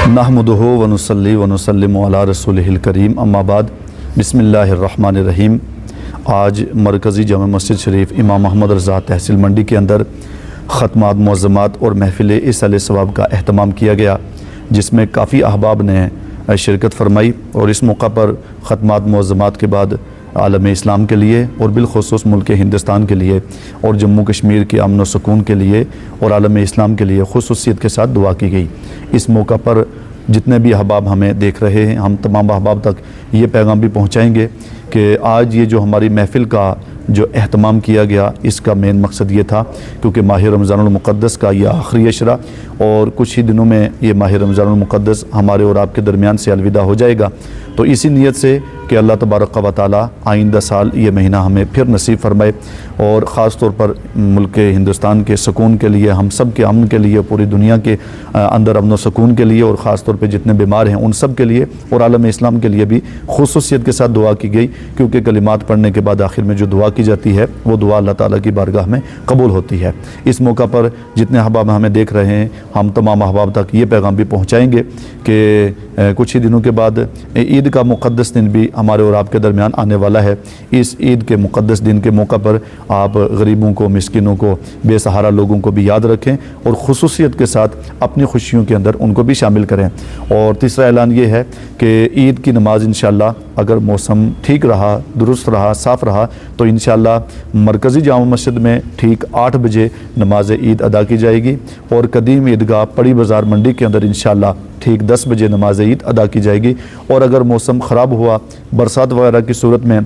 नहमदुहु व नुसल्ली व नुसल्लिमु अला रसूलिहिल करीम अम्मा बाद बिस्मिल्लाहिर्रहमानिर्रहीम। आज मरकज़ी जामा मस्जिद शरीफ इमाम मोहम्मद रज़ा तहसील मंडी के अंदर ख़त्मात मुअज़्ज़मात और महफ़िल इसाल सवाब का अहतमाम किया गया, जिसमें काफ़ी अहबाब ने शिरकत फरमाई। और इस मौका पर ख़त्मात मुअज़्ज़मात के बाद आलम इस्लाम के लिए और बिलख़ुसूस मुल्क हिंदुस्तान के लिए और जम्मू कश्मीर के अमन व सुकून के लिए और आलम इस्लाम के लिए खुसूसियत के साथ दुआ की गई। इस मौका पर जितने भी अहबाब हमें देख रहे हैं, हम तमाम अहबाब तक ये पैगाम भी पहुँचाएँगे कि आज ये जो हमारी महफ़िल का जो अहतमाम किया गया, इसका मेन मकसद ये था क्योंकि माह रमज़ानुल मुक़द्दस का ये आखिरी अशरा और कुछ ही दिनों में ये माह रमज़ानुल मुक़द्दस हमारे और आपके दरमियान से अलविदा हो जाएगा। तो इसी नीयत से कि अल्लाह तबारक व तआला आइंदा साल ये महीना हमें फिर नसीब फरमाए और ख़ास तौर पर मुल्क हिंदुस्तान के सुकून के लिए, हम सब के अमन के लिए, पूरी दुनिया के अंदर अमन व सुकून के लिए और ख़ास तौर पर जितने बीमार हैं उन सब के लिए और आलम इस्लाम के लिए भी खुसूसियत के साथ दुआ की गई, क्योंकि कलिमात पढ़ने के बाद आखिर में जो दुआ की जाती है वो दुआ अल्लाह ताला की बारगाह में कबूल होती है। इस मौका पर जितने अहबाब हमें देख रहे हैं, हम तमाम अहबाब तक ये पैगाम भी पहुँचाएँगे कि कुछ ही दिनों के बाद ईद का मुक़द्दस दिन भी हमारे और आपके दरमियान आने वाला है। इस ईद के मुक़द्दस दिन के मौका पर आप गरीबों को, मिस्किनों को, बेसहारा लोगों को भी याद रखें और खुसूसियत के साथ अपनी खुशियों के अंदर उनको भी शामिल करें। और तीसरा ऐलान ये है कि ईद की नमाज इंशाअल्लाह अगर मौसम ठीक रहा, दुरुस्त रहा, साफ़ रहा तो इंशाअल्लाह मरकज़ी जामा मस्जिद में ठीक 8 बजे नमाज ईद अदा की जाएगी और कदीम ईदगाह पड़ी बाज़ार मंडी के अंदर इंशाअल्लाह ठीक 10 बजे नमाज ईद अदा की जाएगी। और अगर मौसम ख़राब हुआ, बरसात वगैरह की सूरत में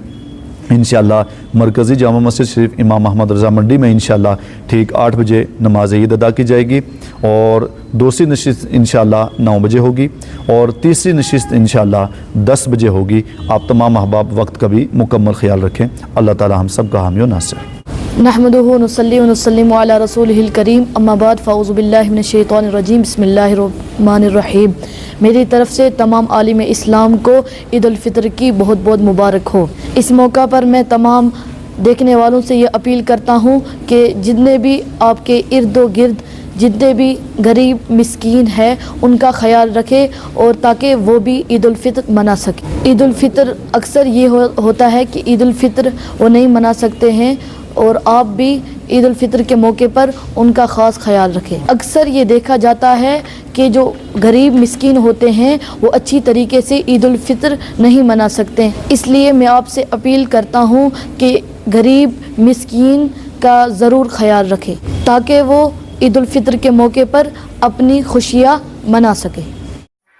इंशाअल्लाह मरकज़ी जामा मस्जिद शरीफ इमाम मोहम्मद रज़ा मंडी में इंशाअल्लाह ठीक 8 बजे नमाज ईद अदा की जाएगी और दूसरी नशिस्त इंशाअल्लाह 9 बजे होगी और तीसरी नशिस्त इंशाअल्लाह 10 बजे होगी। आप तमाम अहबाब वक्त का भी मुकम्मल ख्याल रखें। अल्लाह ताला हम सब का हामी व नासिर। नहमदुहु नुसल्ली व नुसल्लिमु अला रसूलिहिल करीम अम्मा बाद फ़ाऊज़ु बिल्लाहि मिनश शैतानिर रजीम बिस्मिल्लाहिर रहमानिर रहीम। मेरी तरफ़ से तमाम आलिम इस्लाम को ईद उल फ़ितर की बहुत बहुत मुबारक हो। इस मौका पर मैं तमाम देखने वालों से ये अपील करता हूँ कि जितने भी आपके इर्द गिर्द जितने भी गरीब मिस्कीन है उनका ख्याल रखें और ताकि वो भी ईद उल फ़ितर मना सके। ईद उल फ़ितर अक्सर ये होता है कि ईद उल फ़ितर वो नहीं मना सकते हैं और आप भी ईद उल फ़ितर के मौके पर उनका ख़ास ख्याल रखें। अक्सर ये देखा जाता है कि जो गरीब मिस्कीन होते हैं वो अच्छी तरीके से ईद उल फ़ितर नहीं मना सकते, इसलिए मैं आपसे अपील करता हूँ कि गरीब मिस्कीन का ज़रूर ख्याल रखें ताकि वो ईद उल फ़ितर के मौके पर अपनी खुशियाँ मना सकें।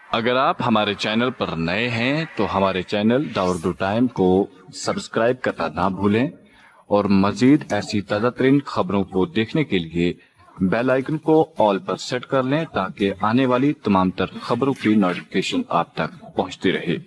अगर आप हमारे चैनल पर नए हैं तो हमारे चैनल दाऊद टाइम को सब्सक्राइब करना ना भूलें और मजीद ऐसी ताज़ा तरीन खबरों को देखने के लिए बेल आइकन को ऑल पर सेट कर लें ताकि आने वाली तमाम तर खबरों की नोटिफिकेशन आप तक पहुंचती रहे।